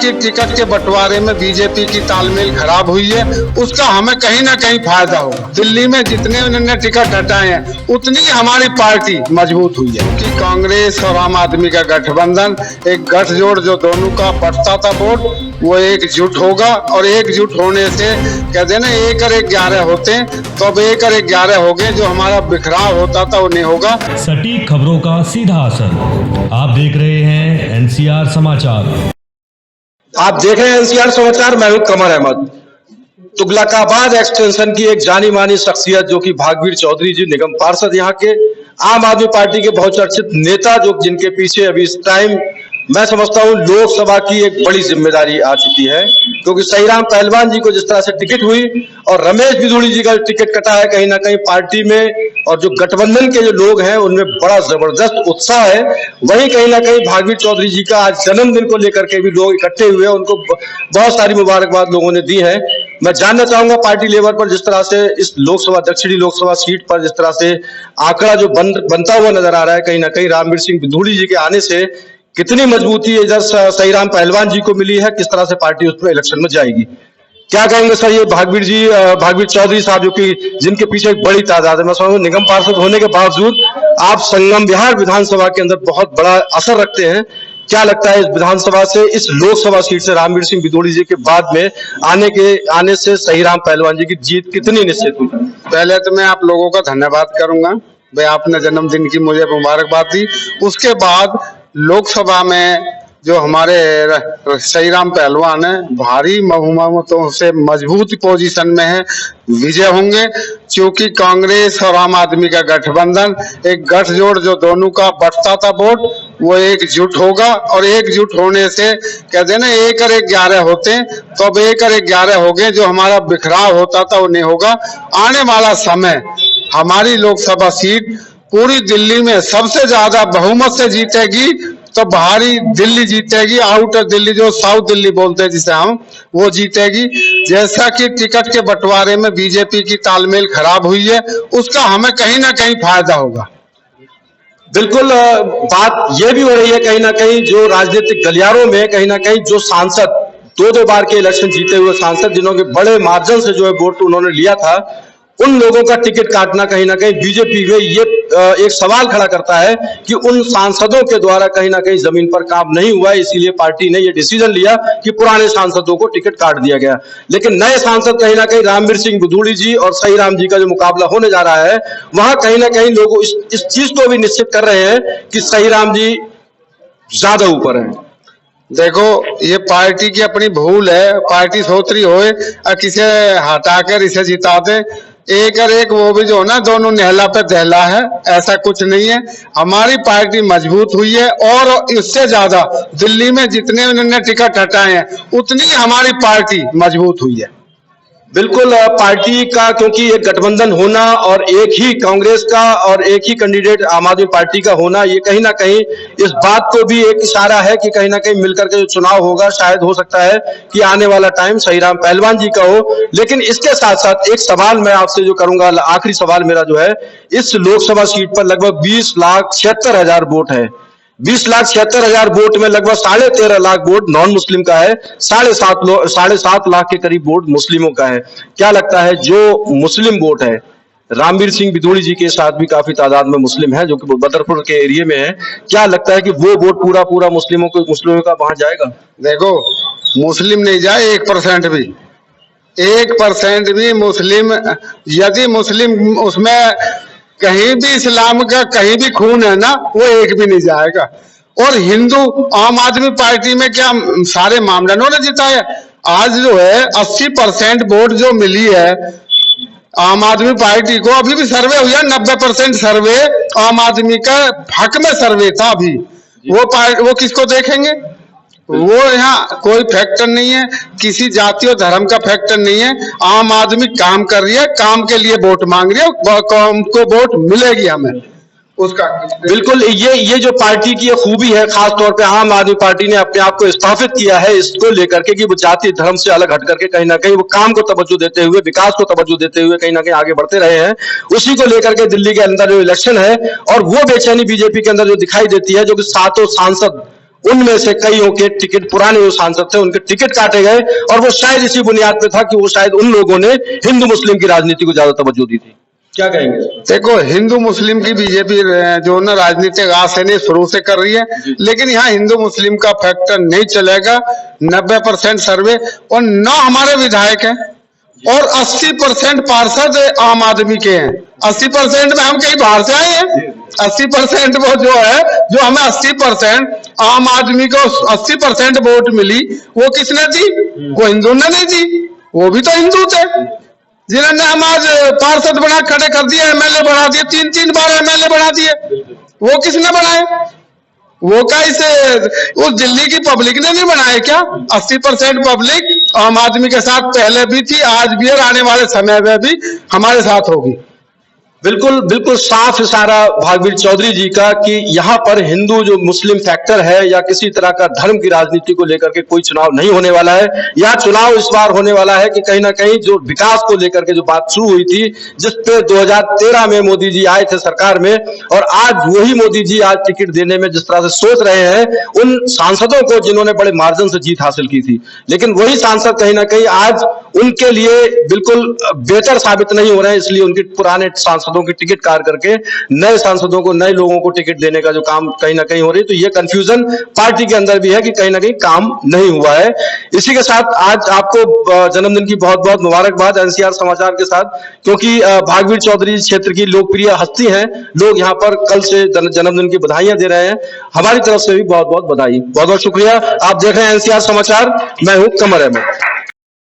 कि टिकट के बंटवारे में बीजेपी की तालमेल खराब हुई है, उसका हमें कहीं ना कहीं फायदा होगा। दिल्ली में जितने उन्होंने टिकट हटाए हैं उतनी हमारी पार्टी मजबूत हुई है कि कांग्रेस और आम आदमी का गठबंधन, एक गठजोड़ जो दोनों का बढ़ता था वोट, वो एकजुट होगा। और एकजुट होने से कहते हैं ना 1 और 11 होते हैं, तो अब 1 और 11 हो गए। जो हमारा बिखराव होता था वो नहीं होगा। सटीक खबरों का सीधा असर। आप देख रहे हैं एनसीआर समाचार। आप देख रहे हैं एनसीआर समाचार। मैं हूं कमर अहमद। तुगलकाबाद एक्सटेंशन की एक जानी मानी शख्सियत जो कि भागवीर चौधरी जी, निगम पार्षद, यहाँ के आम आदमी पार्टी के बहुचर्चित नेता, जो जिनके पीछे अभी इस टाइम मैं समझता हूं लोकसभा की एक बड़ी जिम्मेदारी आ चुकी है, क्योंकि सहीराम पहलवान जी को जिस तरह से टिकट हुई और रमेश बिधूड़ी जी का टिकट कटा है, कहीं ना कहीं पार्टी में और जो गठबंधन के जो लोग हैं उनमें बड़ा जबरदस्त उत्साह है। वहीं कहीं ना कहीं भागवीर चौधरी जी का आज जन्मदिन को लेकर के भी लोग इकट्ठे हुए हैं, उनको बहुत सारी मुबारकबाद लोगों ने दी है। मैं जानना चाहूंगा पार्टी लेवल पर जिस तरह से इस लोकसभा, दक्षिणी लोकसभा सीट पर जिस तरह से आंकड़ा जो बनता हुआ नजर आ रहा है, कहीं ना कहीं रामवीर सिंह बिधूड़ी जी के आने से कितनी मजबूती इधर सहीराम पहलवान जी को मिली है, किस तरह से पार्टी उस पर इलेक्शन में जाएगी, क्या कहेंगे सर? ये भागवीर जी, भागवीर चौधरी साहब, जो कि जिनके पीछे एक बड़ी तादाद है, मैं समझूं निगम पार्षद होने के बावजूद आप संगम विहार विधानसभा के अंदर बहुत बड़ा असर रखते हैं। क्या लगता है इस विधानसभा से, इस लोकसभा सीट से रामवीर सिंह बिधूड़ी जी के बाद में आने से सहीराम पहलवान जी की जीत कितनी निश्चित हुई? पहले तो मैं आप लोगों का धन्यवाद करूंगा भाई, आपने जन्मदिन की मुझे मुबारकबाद दी। उसके बाद लोकसभा में जो हमारे सहीराम पहलवान है, भारी बहुमतों से मजबूत पोजीशन में है, विजय होंगे। क्योंकि कांग्रेस और आम आदमी का गठबंधन, एक गठजोड़ जो दोनों का बढ़ता था वोट, वो एकजुट होगा। और एकजुट होने से कहते हैं ना 1 और 11 होते हैं, तो अब 1 और 11 हो गए। जो हमारा बिखराव होता था वो नहीं होगा। आने वाला समय हमारी लोकसभा सीट पूरी दिल्ली में सबसे ज्यादा बहुमत से जीतेगी, तो बाहरी दिल्ली जीतेगी, आउटर दिल्ली जो साउथ दिल्ली बोलते हैं जिसे हम, वो जीतेगी। जैसा कि टिकट के बंटवारे में बीजेपी की तालमेल खराब हुई है, उसका हमें कहीं ना कहीं फायदा होगा। बिल्कुल, बात यह भी हो रही है कहीं ना कहीं जो राजनीतिक गलियारों में कहीं ना कहीं जो सांसद 2-2 बार के इलेक्शन जीते हुए सांसद, जिन्होंने बड़े मार्जिन से जो है वोट उन्होंने लिया था, उन लोगों का टिकट काटना कहीं ना कहीं बीजेपी में ये एक सवाल खड़ा करता है कि उन सांसदों के द्वारा कहीं ना कहीं जमीन पर काम नहीं हुआ। इसीलिए पार्टी ने ये डिसीजन लिया कि पुराने सांसदों को टिकट काट दिया गया। लेकिन नए सांसद कहीं ना कहीं रामवीर सिंह बिधूड़ी जी और सहीराम जी का जो मुकाबला होने जा रहा है, वहां कहीं ना कहीं लोग इस चीज को भी निश्चित कर रहे हैं कि सहीराम जी ज्यादा ऊपर है। देखो, ये पार्टी की अपनी भूल है। पार्टी सोच रही होए किसे हटाकर इसे जिता दे, 1 और 1 वो भी जो है ना दोनों नहला पे दहला है, ऐसा कुछ नहीं है। हमारी पार्टी मजबूत हुई है और इससे ज्यादा दिल्ली में जितने उन्होंने टिकट हटाए हैं उतनी हमारी पार्टी मजबूत हुई है। बिल्कुल, पार्टी का क्योंकि एक गठबंधन होना और एक ही कांग्रेस का और एक ही कैंडिडेट आम आदमी पार्टी का होना, ये कहीं ना कहीं इस बात को भी एक इशारा है कि कहीं ना कहीं मिलकर के जो चुनाव होगा, शायद हो सकता है कि आने वाला टाइम सहीराम पहलवान जी का हो। लेकिन इसके साथ साथ एक सवाल मैं आपसे जो करूंगा, आखिरी सवाल मेरा जो है, इस लोकसभा सीट पर लगभग 20,76,000 वोट है। 20,76,000 वोट में लगभग 13.5 लाख वोट नॉन मुस्लिम का है, 7.5 लाख के करीब वोट मुस्लिमों का है। क्या लगता है जो मुस्लिम वोट है, रामवीर सिंह बिधूड़ी जी के साथ भी काफी तादाद में मुस्लिम है जो कि बदरपुर के एरिया में है, क्या लगता है कि वो वोट पूरा मुस्लिमों का वहां जाएगा? देखो, मुस्लिम नहीं जाए 1% भी, 1% भी मुस्लिम, यदि मुस्लिम उसमें कहीं भी इस्लाम का कहीं भी खून है ना, वो 1 भी नहीं जाएगा। और हिंदू आम आदमी पार्टी में क्या सारे मामले उन्होंने जिताया? आज जो है 80% वोट जो मिली है आम आदमी पार्टी को, अभी भी सर्वे हुआ 90% सर्वे आम आदमी का हक में सर्वे था। अभी वो किसको देखेंगे? वो यहाँ कोई फैक्टर नहीं है, किसी जाति और धर्म का फैक्टर नहीं है। आम आदमी काम कर रही है, काम के लिए वोट मांग रही है, को वोट मिलेगी हमें उसका। बिल्कुल, ये जो पार्टी की खूबी है, खास तौर पे आम आदमी पार्टी ने अपने आप को स्थापित किया है इसको लेकर के कि वो जाति धर्म से अलग हट करके कहीं ना कहीं वो काम को तवज्जो देते हुए, विकास को तवज्जो देते हुए कहीं ना कहीं आगे बढ़ते रहे हैं। उसी को लेकर के दिल्ली के अंदर जो इलेक्शन है और वो बेचैनी बीजेपी के अंदर जो दिखाई देती है, जो कि 7 सांसद उनमें से कईयों के टिकट, पुराने जो सांसद थे उनके टिकट काटे गए, और वो शायद इसी बुनियाद पे था कि वो शायद उन लोगों ने हिंदू मुस्लिम की राजनीति को ज्यादा तवज्जो दी थी। क्या कहेंगे? देखो, हिंदू मुस्लिम की बीजेपी जो ना राजनीतिक आज से नहीं शुरू से कर रही है, लेकिन यहाँ हिंदू मुस्लिम का फैक्टर नहीं चलेगा। 90% सर्वे और 9 हमारे विधायक हैं और 80% पार्षद आम आदमी के हैं। 80% में हम कहीं बाहर से आए हैं। 80% वो जो है, जो हमें 80% आम आदमी को 80% वोट मिली, वो किसने दी? वो हिंदू ने नहीं दी, वो भी तो हिंदू थे जिन्होंने हम आज पार्षद बना खड़े कर दिए, एमएलए बढ़ा दिए, 3-3 बार एमएलए बढ़ा दिए। वो किसने बनाए? वो कैसे? उस दिल्ली की पब्लिक ने नहीं बनाए क्या? 80% पब्लिक आम आदमी के साथ पहले भी थी, आज भी और आने वाले समय में भी हमारे साथ होगी। बिल्कुल बिल्कुल साफ इशारा भागवीर चौधरी जी का कि यहाँ पर हिंदू जो मुस्लिम फैक्टर है या किसी तरह का धर्म की राजनीति को लेकर के कोई चुनाव नहीं होने वाला है। या चुनाव इस बार होने वाला है कि कहीं ना कहीं जो विकास को लेकर के जो बात शुरू हुई थी, जिस पे 2013 में मोदी जी आए थे सरकार में, और आज वही मोदी जी आज टिकट देने में जिस तरह से सोच रहे हैं, उन सांसदों को जिन्होंने बड़े मार्जिन से जीत हासिल की थी, लेकिन वही सांसद कहीं ना कहीं आज उनके लिए बिल्कुल बेहतर साबित नहीं हो रहे हैं। इसलिए उनके पुराने सांसदों की टिकट काट करके नए सांसदों को, नए लोगों को टिकट देने का जो काम कहीं ना कहीं हो रही है, तो ये कंफ्यूजन पार्टी के अंदर भी है कि कहीं ना कहीं काम नहीं हुआ है। इसी के साथ आज आपको जन्मदिन की बहुत बहुत मुबारकबाद एनसीआर समाचार के साथ, क्योंकि भागवीर चौधरी क्षेत्र की लोकप्रिय हस्ती हैं। लोग यहाँ पर कल से जन्मदिन की बधाइयां दे रहे हैं। हमारी तरफ से भी बहुत बहुत बधाई, बहुत बहुत शुक्रिया। आप देख रहे हैं एनसीआर समाचार, मैं हूं कमर अहमद।